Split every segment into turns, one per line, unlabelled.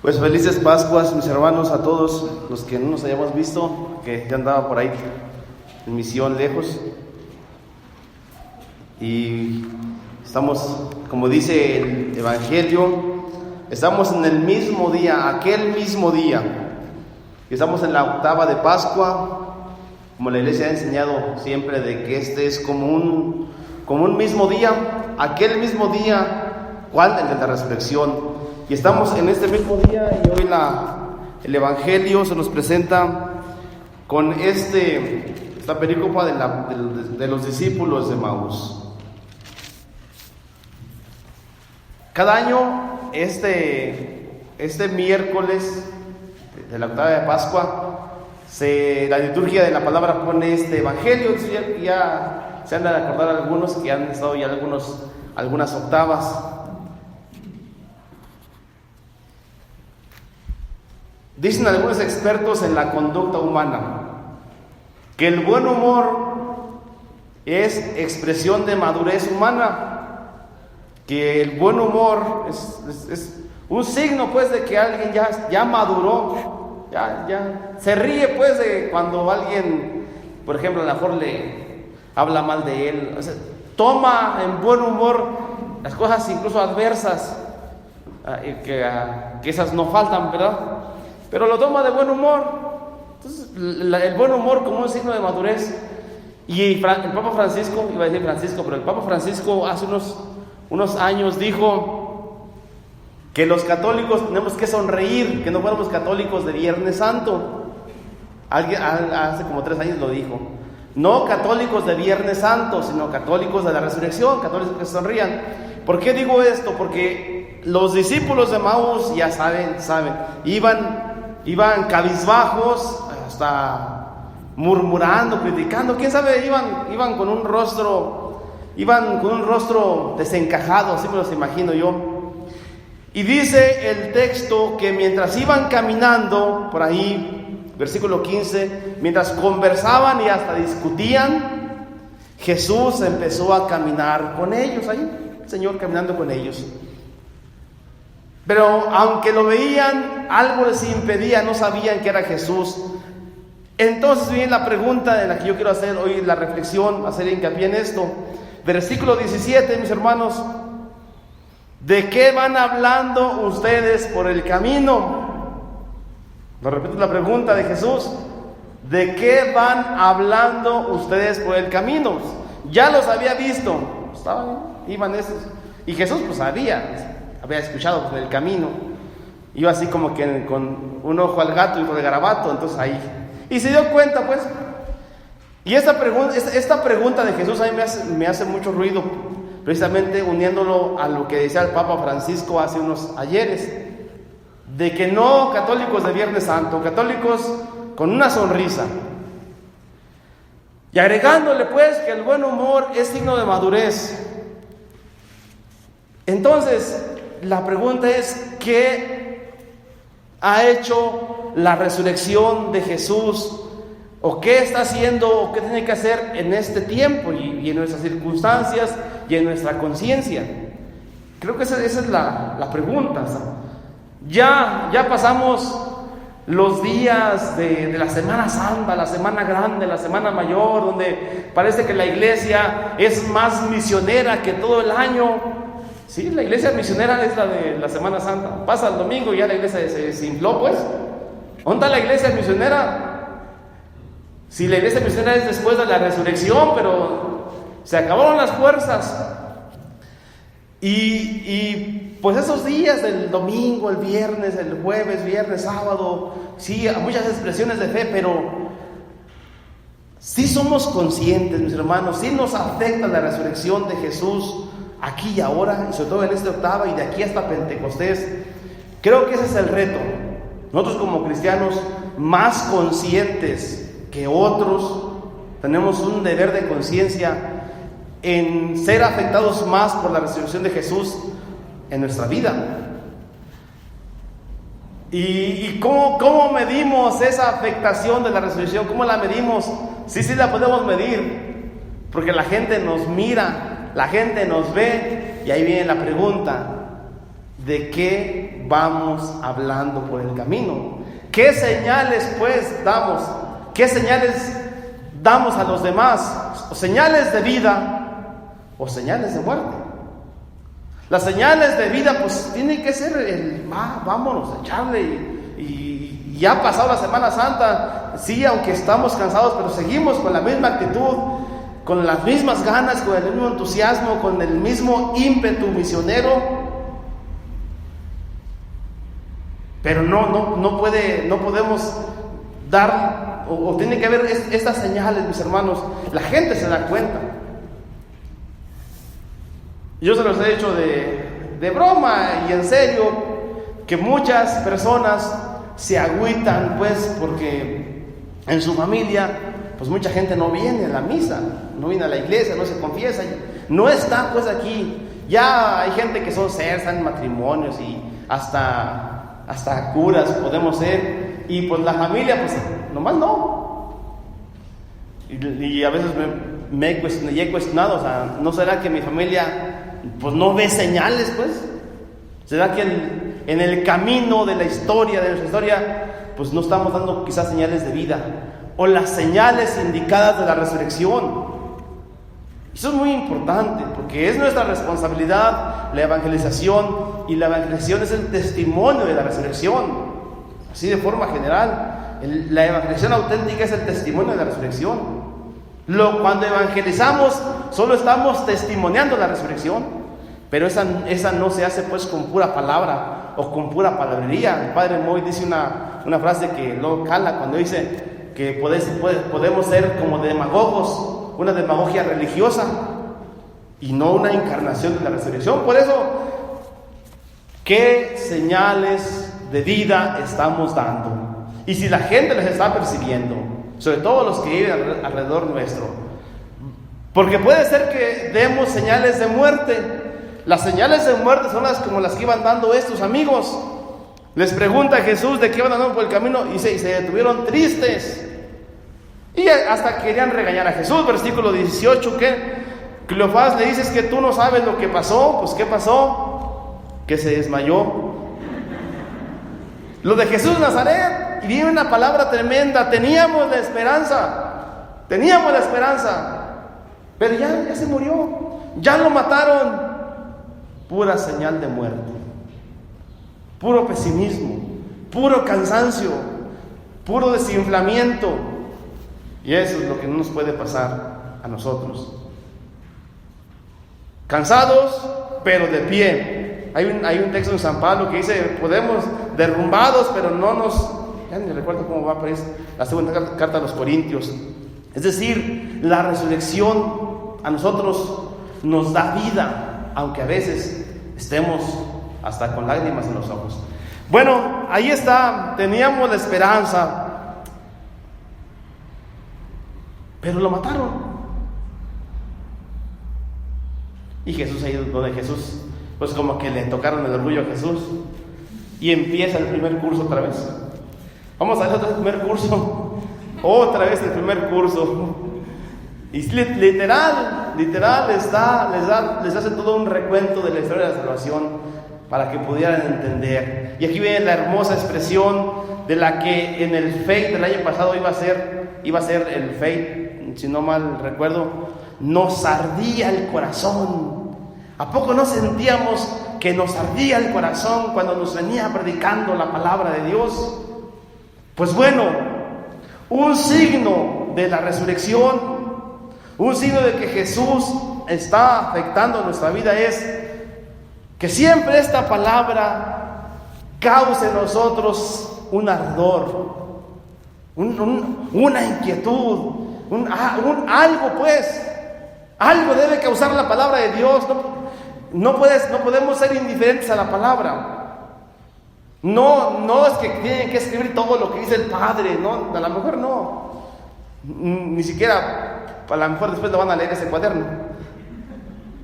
Pues felices Pascuas, mis hermanos, a todos los que no nos hayamos visto, que ya andaba por ahí en misión lejos. Y estamos, como dice el Evangelio, estamos en el mismo día, aquel mismo día. Y estamos en la octava de Pascua, como la iglesia ha enseñado siempre, de que este es como un mismo día, aquel mismo día, ¿cuál? El de la resurrección. Y estamos en este mismo día y hoy el Evangelio se nos presenta con esta perícopa de los discípulos de Emaús. Cada año, este miércoles de la octava de Pascua, la liturgia de la palabra pone este Evangelio. Ya se han de acordar algunos que han estado ya algunas octavas. Dicen algunos expertos en la conducta humana que el buen humor es expresión de madurez humana, que el buen humor es un signo pues de que alguien ya maduró, ya se ríe pues de cuando alguien, por ejemplo, a lo mejor le habla mal de él, o sea, toma en buen humor las cosas incluso adversas, que esas no faltan, ¿verdad? Pero lo toma de buen humor. Entonces, el buen humor como un signo de madurez. Y el Papa Francisco, iba a decir Francisco, pero el Papa Francisco hace unos años dijo que los católicos tenemos que sonreír, que no fuéramos católicos de Viernes Santo. Alguien hace como 3 años lo dijo. No católicos de Viernes Santo, sino católicos de la resurrección, católicos que sonrían. ¿Por qué digo esto? Porque los discípulos de Emaús, ya saben, iban cabizbajos, hasta murmurando, criticando, quién sabe, iban con un rostro desencajado, así me los imagino yo. Y dice el texto que mientras iban caminando por ahí, versículo 15, mientras conversaban y hasta discutían, Jesús empezó a caminar con ellos, ahí el Señor caminando con ellos. Pero aunque lo veían, algo les impedía, no sabían que era Jesús. Entonces viene la pregunta de la que yo quiero hacer hoy, la reflexión, hacer hincapié en esto. Versículo 17, mis hermanos. ¿De qué van hablando ustedes por el camino? Lo repito, la pregunta de Jesús. ¿De qué van hablando ustedes por el camino? Ya los había visto. Iban esos. Y Jesús pues había escuchado por el camino. Iba así como que con un ojo al gato y otro de garabato, entonces ahí. Y se dio cuenta pues. Y esta pregunta de Jesús a mí me hace mucho ruido, precisamente uniéndolo a lo que decía el Papa Francisco hace unos ayeres, de que no católicos de Viernes Santo, católicos con una sonrisa. Y agregándole pues que el buen humor es signo de madurez. Entonces, la pregunta es, ¿qué ha hecho la resurrección de Jesús? ¿O qué está haciendo, o qué tiene que hacer en este tiempo y en nuestras circunstancias y en nuestra conciencia? Creo que esa es la pregunta. Ya pasamos los días de la Semana Santa, la Semana Grande, la Semana Mayor, donde parece que la iglesia es más misionera que todo el año. Sí, la iglesia misionera es la de la Semana Santa. Pasa el domingo y ya la iglesia se desinfló, pues. ¿Dónde está la iglesia misionera? Si la iglesia misionera es después de la resurrección, pero se acabaron las fuerzas. Y pues esos días del domingo, el viernes, el jueves, viernes, sábado, sí, muchas expresiones de fe, pero sí somos conscientes, mis hermanos, sí nos afecta la resurrección de Jesús aquí y ahora, y sobre todo en esta octava y de aquí hasta Pentecostés. Creo que ese es el reto. Nosotros como cristianos más conscientes que otros tenemos un deber de conciencia en ser afectados más por la resurrección de Jesús en nuestra vida. ¿Y cómo medimos esa afectación de la resurrección? ¿Cómo la medimos? Sí la podemos medir, porque la gente nos mira, la gente nos ve, y ahí viene la pregunta: de qué vamos hablando por el camino. ¿Qué señales pues damos? ¿Qué señales damos a los demás? ¿O señales de vida o señales de muerte? Las señales de vida pues tienen que ser vámonos a echarle y ya ha pasado la Semana Santa, sí, aunque estamos cansados, pero seguimos con la misma actitud, con las mismas ganas, con el mismo entusiasmo, con el mismo ímpetu misionero. Pero no podemos dar, o tiene que haber estas señales, mis hermanos. La gente se da cuenta. Yo se los he dicho de broma y en serio, que muchas personas se agüitan, pues, porque en su familia, pues mucha gente no viene a la misa, no viene a la iglesia, no se confiesa, no está pues aquí. Ya hay gente que son están en matrimonios y hasta curas podemos ser, y pues la familia pues nomás no. Y a veces me he cuestionado, o sea, ¿no será que mi familia pues no ve señales, pues? ¿Será que en el camino de nuestra historia pues no estamos dando quizás señales de vida o las señales indicadas de la resurrección? Eso es muy importante, porque es nuestra responsabilidad la evangelización, y la evangelización es el testimonio de la resurrección. Así de forma general, la evangelización auténtica es el testimonio de la resurrección. Cuando evangelizamos, solo estamos testimoniando la resurrección, pero esa no se hace pues con pura palabra o con pura palabrería. El padre Moy dice una frase que lo cala cuando dice que podemos ser como demagogos, una demagogia religiosa y no una encarnación de la resurrección. Por eso, ¿qué señales de vida estamos dando? Y si la gente les está percibiendo, sobre todo los que viven alrededor nuestro, porque puede ser que demos señales de muerte. Las señales de muerte son como las que iban dando estos amigos. Les pregunta Jesús de qué iban andando por el camino y se detuvieron tristes. Y hasta querían regañar a Jesús. Versículo 18, que Cleofás le dices que tú no sabes lo que pasó. Pues ¿qué pasó? Que se desmayó. Lo de Jesús de Nazaret, y viene una palabra tremenda: teníamos la esperanza, pero ya se murió, ya lo mataron. Pura señal de muerte, puro pesimismo, puro cansancio, puro desinflamiento. Y eso es lo que no nos puede pasar a nosotros. Cansados, pero de pie. Hay un texto en San Pablo que dice: podemos derrumbados, pero no nos... Ya ni recuerdo cómo va, pero es la segunda carta a los Corintios. Es decir, la resurrección a nosotros nos da vida, aunque a veces estemos hasta con lágrimas en los ojos. Bueno, ahí está, teníamos la esperanza, pero lo mataron. Y Jesús, ahí donde Jesús, pues como que le tocaron el orgullo a Jesús, y empieza el primer curso otra vez. Vamos a hacer el primer curso, otra vez el primer curso. Y literal les hace todo un recuento de la historia de la salvación para que pudieran entender. Y aquí viene la hermosa expresión de la que en el FEIT del año pasado iba a ser el FEIT, si no mal recuerdo: nos ardía el corazón. ¿A poco no sentíamos que nos ardía el corazón cuando nos venía predicando la palabra de Dios? Pues bueno, un signo de la resurrección, un signo de que Jesús está afectando nuestra vida, es que siempre esta palabra cause en nosotros un ardor, una inquietud, algo pues. Algo debe causar la palabra de Dios. No podemos ser indiferentes a la palabra. No es que tienen que escribir todo lo que dice el Padre, no, a lo mejor no. Ni siquiera, a lo mejor después lo van a leer ese cuaderno.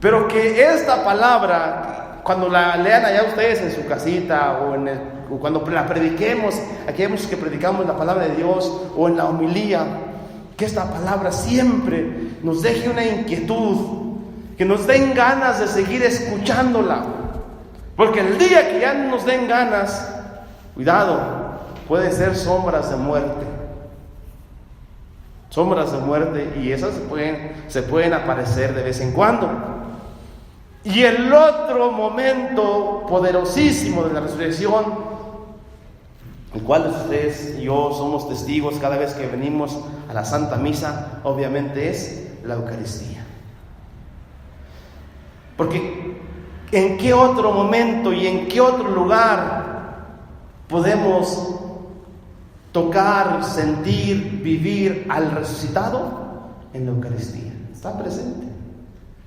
Pero que esta palabra, cuando la lean allá ustedes en su casita, o cuando la prediquemos, aquí vemos que predicamos la palabra de Dios, o en la homilía, que esta palabra siempre nos deje una inquietud, que nos den ganas de seguir escuchándola. Porque el día que ya nos den ganas, cuidado, puede ser sombras de muerte. Sombras de muerte, y esas se pueden aparecer de vez en cuando. Y el otro momento poderosísimo de la resurrección, el cual ustedes y yo somos testigos cada vez que venimos a la Santa Misa, obviamente es la Eucaristía. Porque ¿en qué otro momento y en qué otro lugar podemos tocar, sentir, vivir al resucitado? En la Eucaristía. Está presente.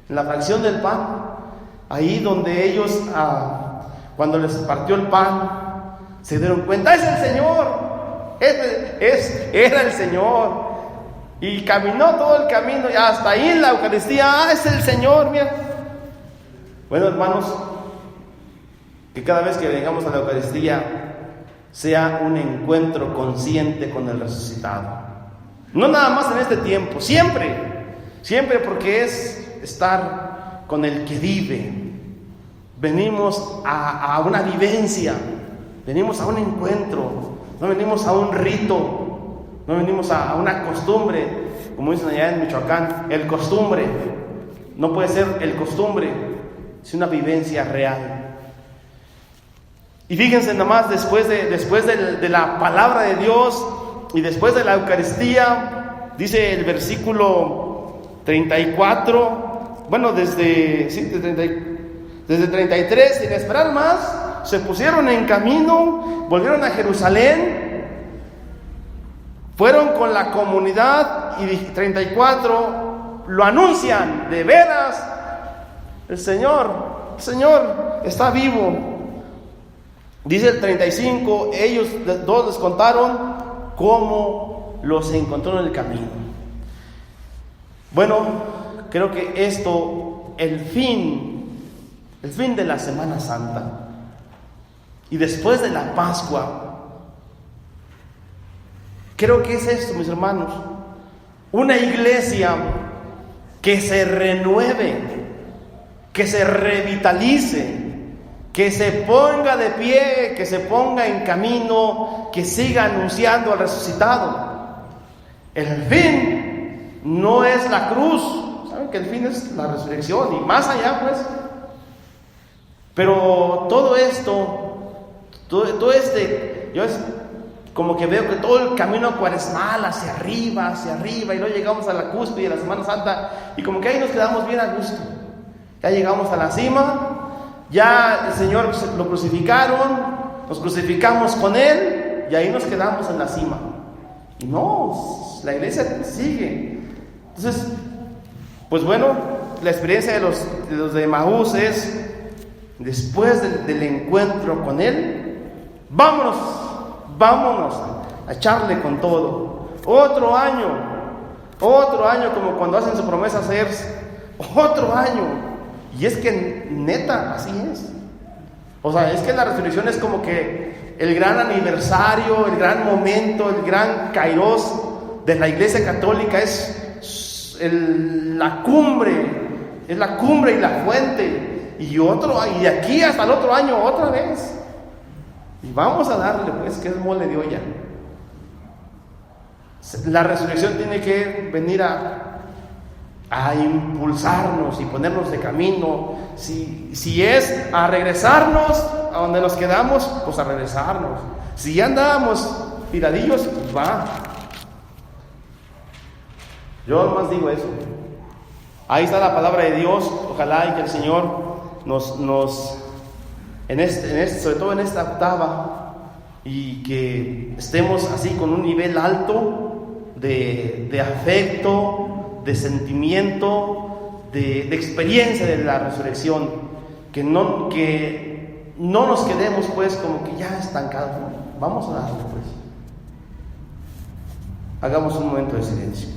En la fracción del pan. Ahí donde ellos, cuando les partió el pan, se dieron cuenta, ¡es el Señor! Era el Señor. Y caminó todo el camino, y hasta ahí en la Eucaristía, es el Señor, mira. Bueno, hermanos, que cada vez que vengamos a la Eucaristía sea un encuentro consciente con el resucitado. No nada más en este tiempo, siempre, porque es estar con el que vive. Venimos a una vivencia, venimos a un encuentro, no venimos a un rito, no venimos a una costumbre, como dicen allá en Michoacán, el costumbre. No puede ser el costumbre, es una vivencia real. Y fíjense nomás, después de la palabra de Dios y después de la Eucaristía, dice el versículo 34, bueno, desde 33, sin esperar más, se pusieron en camino, volvieron a Jerusalén, fueron con la comunidad y 34, lo anuncian, de veras, el Señor está vivo. Dice el 35, ellos dos les contaron cómo los encontró en el camino. Bueno, creo que esto, el fin de la Semana Santa y después de la Pascua, creo que es esto, mis hermanos, una iglesia que se renueve, que se revitalice, que se ponga de pie, que se ponga en camino, que siga anunciando al resucitado. El fin no es la cruz, saben que el fin es la resurrección y más allá, pues. Pero todo esto, yo es como que veo que todo el camino cuaresmal hacia arriba, y luego llegamos a la cúspide de la Semana Santa y como que ahí nos quedamos bien a gusto. Ya llegamos a la cima. Ya el Señor lo crucificaron, nos crucificamos con Él y ahí nos quedamos en la cima. Y no, la iglesia sigue. Entonces, pues bueno, la experiencia de los de Emaús es, después del encuentro con Él, vámonos a echarle con todo. Otro año, como cuando hacen su promesa hacerse, otro año. Y es que neta, así es. O sea, es que la resurrección es como que el gran aniversario, el gran momento, el gran kairos de la Iglesia Católica, es la cumbre y la fuente. Y de aquí hasta el otro año otra vez. Y vamos a darle, pues, que es mole de olla. La resurrección tiene que venir a impulsarnos y ponernos de camino. Si es a regresarnos a donde nos quedamos, pues a regresarnos. Si ya andábamos tiradillos, pues va. Yo nomás digo eso. Ahí está la palabra de Dios. Ojalá y que el Señor nos sobre todo en esta octava, y que estemos así con un nivel alto de afecto, de sentimiento, de experiencia de la resurrección, que no nos quedemos pues como que ya estancados, ¿no? Vamos a darle pues. Hagamos un momento de silencio.